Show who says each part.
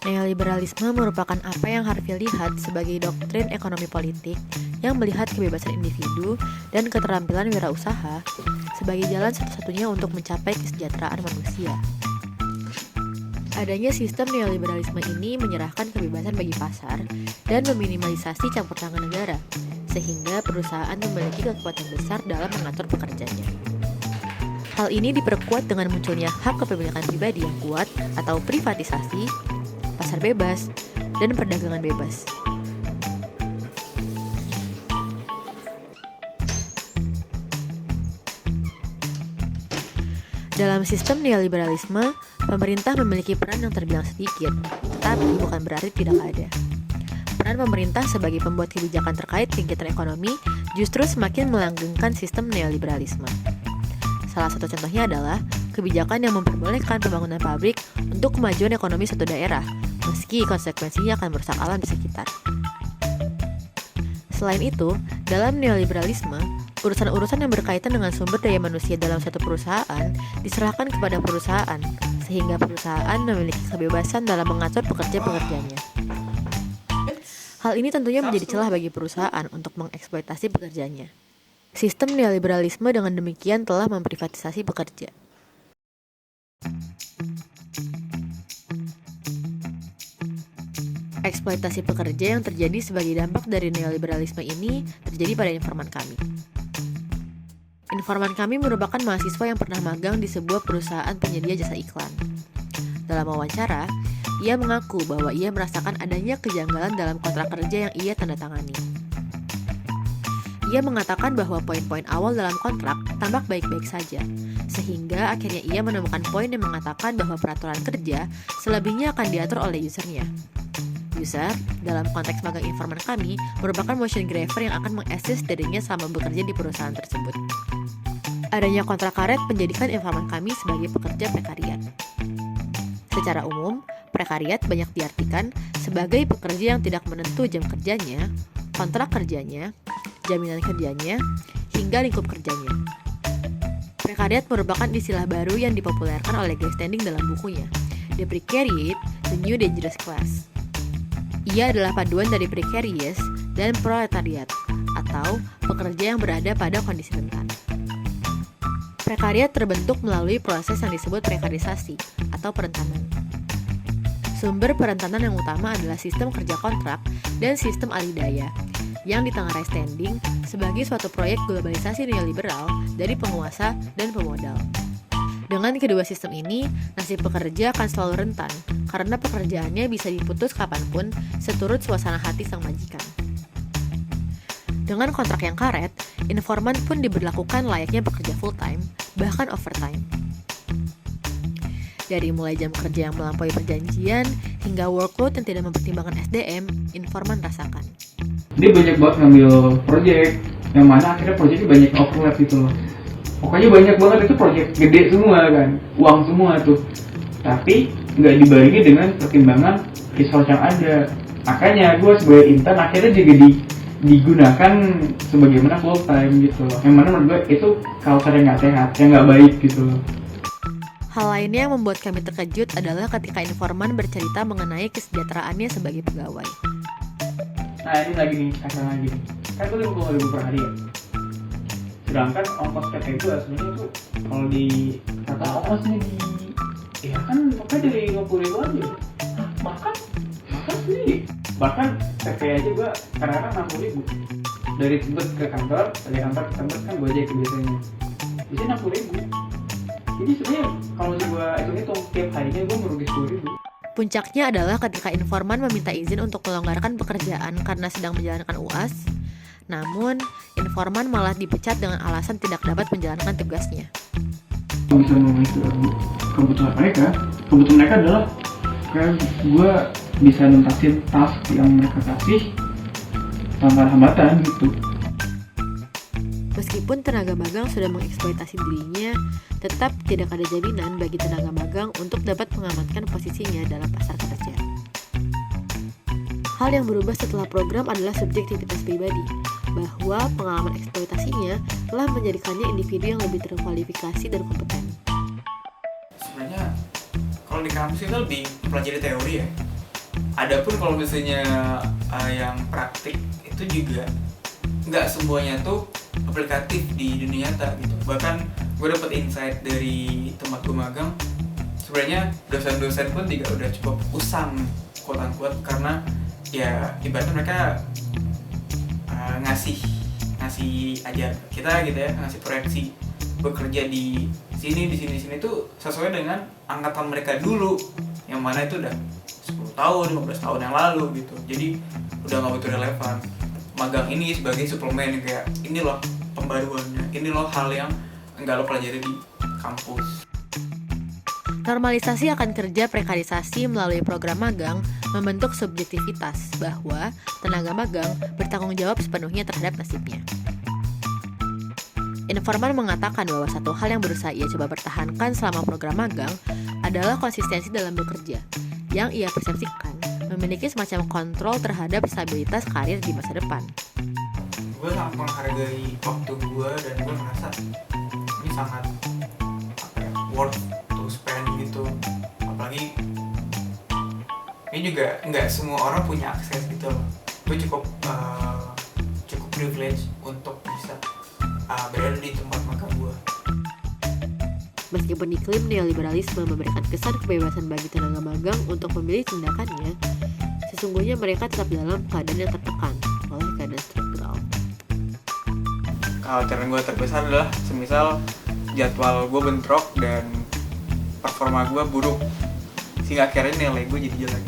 Speaker 1: Neoliberalisme merupakan apa yang Harvey lihat sebagai doktrin ekonomi politik yang melihat kebebasan individu dan keterampilan wirausaha sebagai jalan satu-satunya untuk mencapai kesejahteraan manusia. Adanya sistem neoliberalisme ini menyerahkan kebebasan bagi pasar dan meminimalisasi campur tangan negara, sehingga perusahaan memiliki kekuatan besar dalam mengatur pekerjanya. Hal ini diperkuat dengan munculnya hak kepemilikan pribadi yang kuat atau privatisasi, pasar bebas, dan perdagangan bebas. Dalam sistem neoliberalisme, pemerintah memiliki peran yang terbilang sedikit, tapi bukan berarti tidak ada. Peran pemerintah sebagai pembuat kebijakan terkait kegiatan ekonomi justru semakin melanggengkan sistem neoliberalisme. Salah satu contohnya adalah kebijakan yang memperbolehkan pembangunan pabrik untuk kemajuan ekonomi suatu daerah, meski konsekuensinya akan merusak alam di sekitar. Selain itu, dalam neoliberalisme, urusan-urusan yang berkaitan dengan sumber daya manusia dalam suatu perusahaan diserahkan kepada perusahaan, sehingga perusahaan memiliki kebebasan dalam mengatur pekerja-pekerjanya. Hal ini tentunya menjadi celah bagi perusahaan untuk mengeksploitasi pekerjanya. Sistem neoliberalisme dengan demikian telah memprivatisasi pekerja. Eksploitasi pekerja yang terjadi sebagai dampak dari neoliberalisme ini terjadi pada informan kami. Informan kami merupakan mahasiswa yang pernah magang di sebuah perusahaan penyedia jasa iklan. Dalam wawancara, ia mengaku bahwa ia merasakan adanya kejanggalan dalam kontrak kerja yang ia tanda tangani. Ia mengatakan bahwa poin-poin awal dalam kontrak tampak baik-baik saja, sehingga akhirnya ia menemukan poin yang mengatakan bahwa peraturan kerja selebihnya akan diatur oleh usernya. User, dalam konteks magang informan kami, merupakan motion graver yang akan meng-assist dirinya selama bekerja di perusahaan tersebut. Adanya kontrak karet menjadikan informan kami sebagai pekerja prekariat. Secara umum, prekariat banyak diartikan sebagai pekerja yang tidak menentu jam kerjanya, kontrak kerjanya, jaminan kerjanya, hingga lingkup kerjanya. Prekariat merupakan istilah baru yang dipopulerkan oleh Guy Standing dalam bukunya, The Precariat, The New Dangerous Class. Ia adalah paduan dari precarious dan proletariat, atau pekerja yang berada pada kondisi rentan. Prekariat terbentuk melalui proses yang disebut prekarisasi, atau perentanan. Sumber perentanan yang utama adalah sistem kerja kontrak dan sistem alih daya, yang ditengarai Standing sebagai suatu proyek globalisasi neoliberal dari penguasa dan pemodal. Dengan kedua sistem ini, nasib pekerja akan selalu rentan, karena pekerjaannya bisa diputus kapanpun seturut suasana hati sang majikan. Dengan kontrak yang karet, informan pun diberlakukan layaknya pekerja full-time, bahkan overtime. Dari mulai jam kerja yang melampaui perjanjian, hingga workload yang tidak mempertimbangkan SDM, informan rasakan.
Speaker 2: Dia banyak banget ngambil proyek, yang mana akhirnya proyeknya banyak overlap gitu loh. Pokoknya banyak banget, itu proyek gede semua kan, uang semua tuh. Tapi nggak dibarengi dengan pertimbangan resource yang ada. Makanya gue sebagai intern akhirnya juga digunakan sebagaimana full time gitu loh. Yang mana menurut gue itu culture yang nggak sehat, yang nggak baik gitu loh.
Speaker 1: Hal lainnya yang membuat kami terkejut adalah ketika informan bercerita mengenai kesejahteraannya sebagai pegawai.
Speaker 2: Nah ini lagi nih, kasar lagi nih. Kan gue 50.000 per hari ya. Sedangkan ongkos PT itu sebenarnya tuh kalau di kata ongkosnya ya kan pokoknya dari 50.000 aja. Makan sendiri. Bahkan PP aja gue kadang-kadang 60.000. Dari Tebet ke kantor, dari kantor ke Tebet kan gue aja itu biasanya. Bisa 60.000. Jadi sebenarnya kalau gue hitung tiap harinya gue merugi 10.000.
Speaker 1: Puncaknya adalah ketika informan meminta izin untuk melonggarkan pekerjaan karena sedang menjalankan UAS, namun informan malah dipecat dengan alasan tidak dapat menjalankan tugasnya.
Speaker 2: Bisa ngomong itu kebutuhan mereka adalah kayak gue bisa nuntasin task yang mereka kasih tanpa hambatan gitu.
Speaker 1: Meskipun tenaga magang sudah mengeksploitasi dirinya, tetap tidak ada jaminan bagi tenaga magang untuk dapat mengamankan posisinya dalam pasar kerja. Hal yang berubah setelah program adalah subjektivitas pribadi, bahwa pengalaman eksploitasinya telah menjadikannya individu yang lebih terkualifikasi dan kompeten.
Speaker 3: Sebenarnya kalau di kampus itu lebih mempelajari teori ya, Adapun kalau misalnya yang praktik itu juga nggak semuanya tuh aplikatif di dunia nyata gitu. Bahkan gue dapet insight dari tempat gue magang, sebenarnya dosen-dosen pun juga udah cukup usang quote unquote, karena ya ibaratnya mereka ngasih ajar kita gitu ya, ngasih proyeksi bekerja di sini tuh sesuai dengan angkatan mereka dulu, yang mana itu udah 10 tahun, 15 tahun yang lalu gitu. Jadi udah gak begitu relevan. Magang ini sebagai suplemen, kayak ini loh pembaruannya, ini loh hal yang enggak lo pelajari di kampus.
Speaker 1: Normalisasi akan kerja prekarisasi melalui program magang membentuk subjektivitas bahwa tenaga magang bertanggung jawab sepenuhnya terhadap nasibnya. Informan mengatakan bahwa satu hal yang berusaha ia coba pertahankan selama program magang adalah konsistensi dalam bekerja, yang ia persepsikan memiliki semacam kontrol terhadap stabilitas karir di masa depan.
Speaker 3: Gue sangat menghargai waktu gue, dan gue merasa ini sangat worth to spend gitu. Apalagi ini juga nggak semua orang punya akses gitu loh. Gue cukup privilege untuk bisa berada di tempat magang gue.
Speaker 1: Meskipun iklim neoliberalisme memberikan kesan kebebasan bagi tenaga magang untuk memilih tindakannya, sesungguhnya mereka tetap dalam keadaan yang tertekan oleh keadaan struktural.
Speaker 3: Kekhawatiran gue terbesar adalah semisal jadwal gue bentrok dan performa gue buruk, sehingga akhirnya nilai gue jadi jelek.